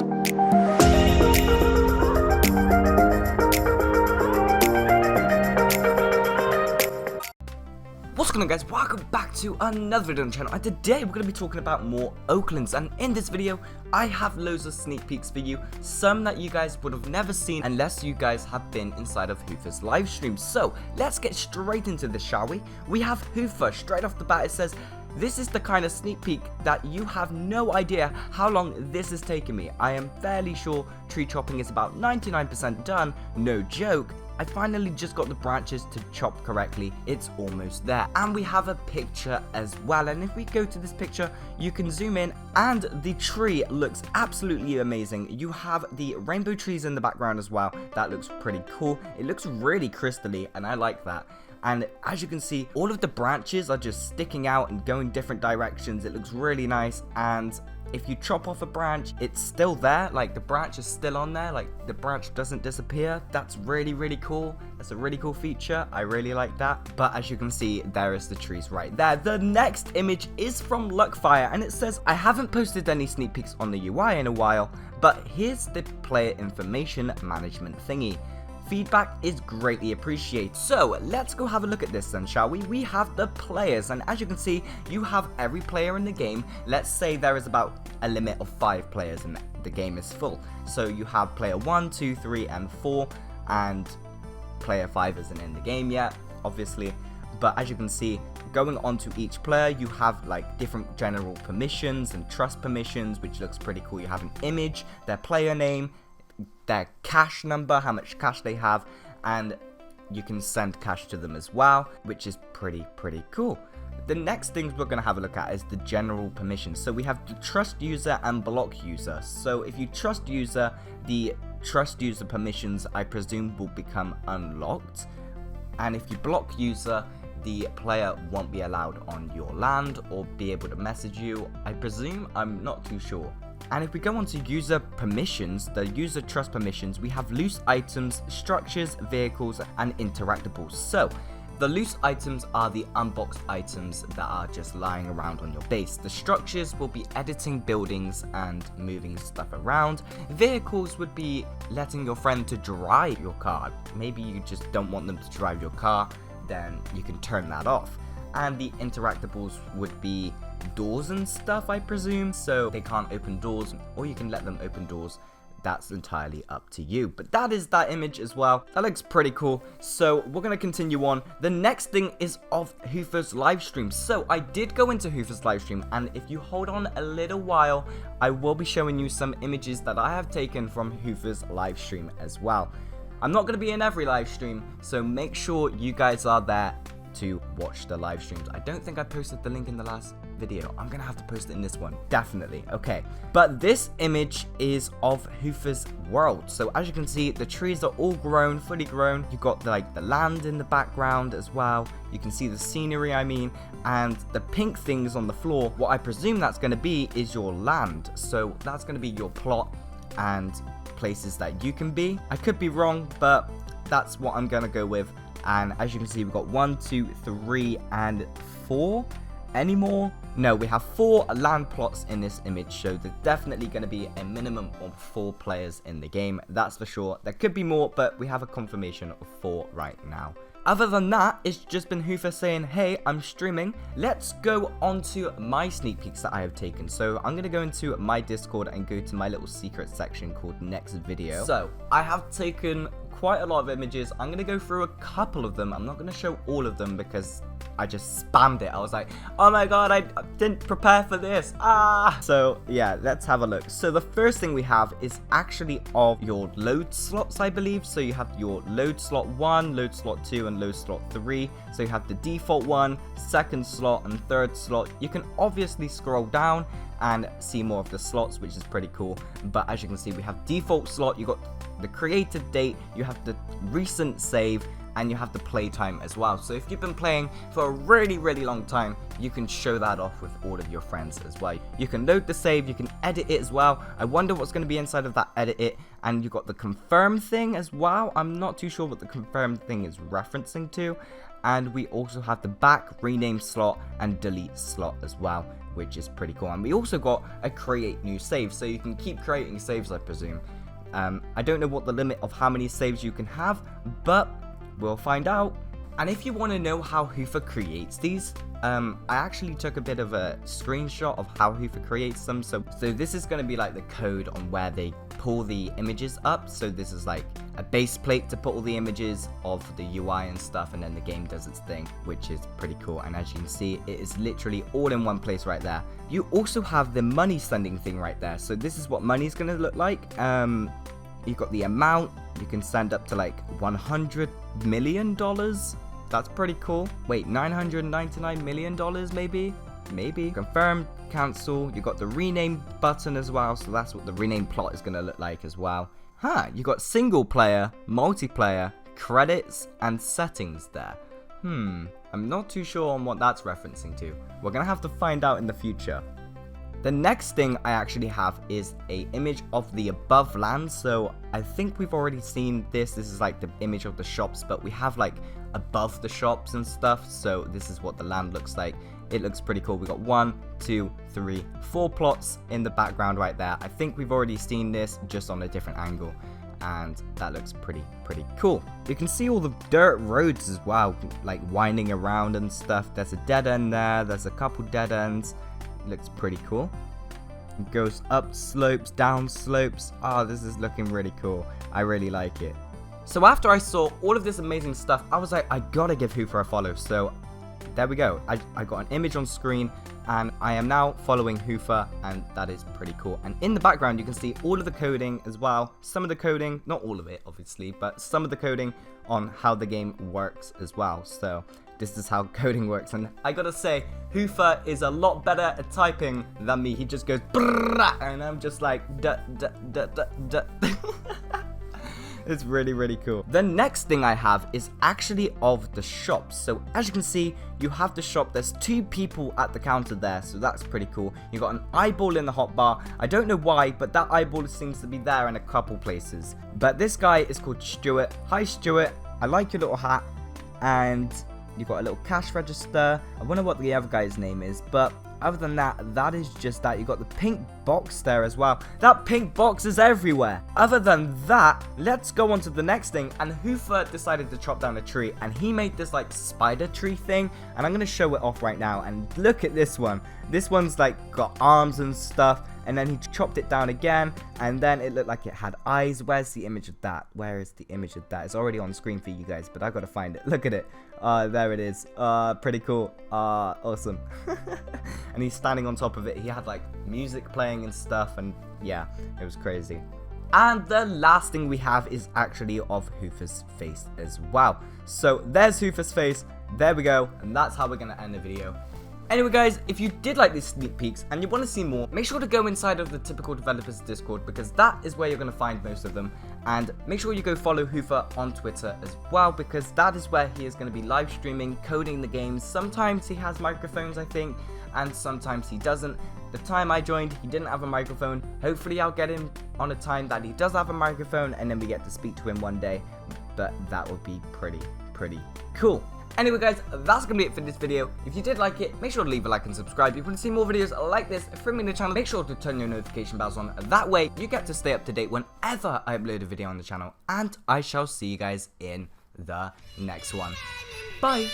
What's going on, guys? Welcome back to another video on the channel, and today we're going to be talking about more Oaklands. And in this video I have loads of sneak peeks for you, some that you guys would have never seen unless you guys have been inside of Hoofer's live stream. So let's get straight into this, shall we? We have Hoofa. Straight off the bat it says, "This is the kind of sneak peek that you have no idea how long this has taken me. I am fairly sure tree chopping is about 99% done, no joke. I finally just got the branches to chop correctly, it's almost there." And we have a picture as well, and if we go to this picture you can zoom in and the tree looks absolutely amazing. You have the rainbow trees in the background as well, that looks pretty cool. It looks really crystally and I like that. And as you can see, all of the branches are just sticking out and going different directions. It looks really nice, and if you chop off a branch, it's still there, like the branch is still on there, like the branch doesn't disappear. That's really cool. That's a really cool feature. I really like that. But as you can see, there is the trees right there. The next image is from Luckfire, and it says, "I haven't posted any sneak peeks on the UI in a while, but here's the player information management thingy. Feedback is greatly appreciated." So let's go have a look at this then, shall we? We have the players, and as you can see, you have every player in the game. Let's say there is about a limit of 5 players and the game is full. So you have player 1, 2, 3, and 4, and player 5 isn't in the game yet, obviously. But as you can see, going on to each player, you have like different general permissions and trust permissions, which looks pretty cool. You have an image, their player name, their cash number, how much cash they have, and you can send cash to them as well, which is pretty cool. The next things we're going to have a look at is the general permissions. So we have the trust user and block user. So if you trust user, the trust user permissions I presume will become unlocked, and if you block user, the player won't be allowed on your land or be able to message you, I presume. I'm not too sure. And if we go on to user permissions, the user trust permissions, we have loose items, structures, vehicles, and interactables. So the loose items are the unboxed items that are just lying around on your base. The structures will be editing buildings and moving stuff around. Vehicles would be letting your friend to drive your car. Maybe you just don't want them to drive your car, then you can turn that off. And the interactables would be doors and stuff, I presume, so they can't open doors, or you can let them open doors. That's entirely up to you. But that is that image as well. That looks pretty cool. So we're going to continue on. The next thing is of Hoofer's live stream. So I did go into Hoofer's live stream, and if you hold on a little while, I will be showing you some images that I have taken from Hoofer's live stream as well. I'm not going to be in every live stream, so make sure you guys are there to watch the live streams. I don't think I posted the link in the last video. I'm gonna have to post it in this one, definitely. Okay, but this image is of Hoofers World. So as you can see, the trees are all grown, fully grown. You've got like the land in the background as well. You can see the scenery, I mean, and the pink things on the floor, what I presume that's gonna be is your land. So that's gonna be your plot and places that you can be. I could be wrong, but that's what I'm gonna go with. And as you can see, we've got 1, 2, 3, and 4. Any more? No, we have 4 land plots in this image, so there's definitely going to be a minimum of 4 players in the game, that's for sure. There could be more, but we have a confirmation of 4 right now. Other than that, it's just been Hoofa saying, "Hey, I'm streaming." Let's go on to my sneak peeks that I have taken. So I'm going to go into my Discord and go to my little secret section called next video. So I have taken quite a lot of images. I'm going to go through a couple of them. I'm not going to show all of them because I just spammed it. I was like, oh my god, I didn't prepare for this. So yeah, let's have a look. So the first thing we have is actually of your load slots, I believe. So you have your load slot 1, load slot 2, and load slot 3. So you have the default one, second slot, and third slot. You can obviously scroll down and see more of the slots, which is pretty cool. But as you can see, we have default slot, you got the created date, you have the recent save, and you have the playtime as well. So if you've been playing for a really long time, you can show that off with all of your friends as well. You can load the save, you can edit it as well. I wonder what's going to be inside of that edit it. And you've got the confirm thing as well. I'm not too sure what the confirm thing is referencing to. and we also have the back rename slot and delete slot as well, which is pretty cool. And we also got a create new save, so you can keep creating saves, I presume. I don't know what the limit of how many saves you can have, but we'll find out. And if you want to know how Hoofa creates these, I actually took a bit of a screenshot of how Hoofa creates them. So this is going to be like the code on where they pull the images up. So this is like a base plate to put all the images of the UI and stuff, and then the game does its thing, which is pretty cool. And as you can see, it is literally all in one place right there. You also have the money sending thing right there. So this is what money is going to look like. You've got the amount. You can send up to like $100 million. That's pretty cool. Wait, $999 million maybe? Maybe. Confirm, cancel. You got the rename button as well. So that's what the rename plot is going to look like as well. You got single player, multiplayer, credits, and settings there. I'm not too sure on what that's referencing to. We're going to have to find out in the future. The next thing I actually have is a image of the above land. So I think we've already seen this. This is like the image of the shops, but we have like above the shops and stuff. So this is what the land looks like. It looks pretty cool. We got 1, 2, 3, 4 plots in the background right there. I think we've already seen this just on a different angle, and that looks pretty cool. You can see all the dirt roads as well, like winding around and stuff. There's a dead end there. There's a couple dead ends. Looks pretty cool. It goes up slopes, down slopes. This is looking really cool. I really like it. So after I saw all of this amazing stuff, I was like, I gotta give Hoofa a follow. So there we go. I got an image on screen, and I am now following Hoofa, and that is pretty cool. And in the background, you can see all of the coding as well. Some of the coding, not all of it, obviously, but some of the coding on how the game works as well. So this is how coding works, and I gotta say, Hoofa is a lot better at typing than me. He just goes, and I'm just like, duh, duh, duh, duh, duh. It's really cool. The next thing I have is actually of the shops. So as you can see, you have the shop. There's 2 people at the counter there, so that's pretty cool. You got an eyeball in the hotbar. I don't know why, but that eyeball seems to be there in a couple places. But this guy is called Stuart. Hi Stuart, I like your little hat. And you've got a little cash register. I wonder what the other guy's name is, but other than that, that is just that. You got the pink box there as well. That pink box is everywhere. Other than that, let's go on to the next thing. And Hoofa decided to chop down a tree, and he made this like spider tree thing, and I'm gonna show it off right now. And look at this one. This one's like got arms and stuff, and then he chopped it down again, and then it looked like it had eyes. Where's the image of that? Where is the image of that? It's already on screen for you guys, but I gotta find it. Look at it. There it is. Pretty cool. Awesome. And he's standing on top of it. He had like music playing and stuff, and yeah, it was crazy. And the last thing we have is actually of Hoofa's face as well. So there's Hoofa's face. There we go, and that's how we're gonna end the video. Anyway guys, if you did like these sneak peeks and you want to see more, make sure to go inside of the Typical Developers Discord, because that is where you're going to find most of them. And make sure you go follow Hoofa on Twitter as well, because that is where he is going to be live streaming, coding the games. Sometimes he has microphones, I think, and sometimes he doesn't. The time I joined, he didn't have a microphone. Hopefully I'll get him on a time that he does have a microphone, and then we get to speak to him one day. But that would be pretty cool. Anyway guys, that's going to be it for this video. If you did like it, make sure to leave a like and subscribe. If you want to see more videos like this from me on the channel, make sure to turn your notification bells on. That way, you get to stay up to date whenever I upload a video on the channel. And I shall see you guys in the next one. Bye!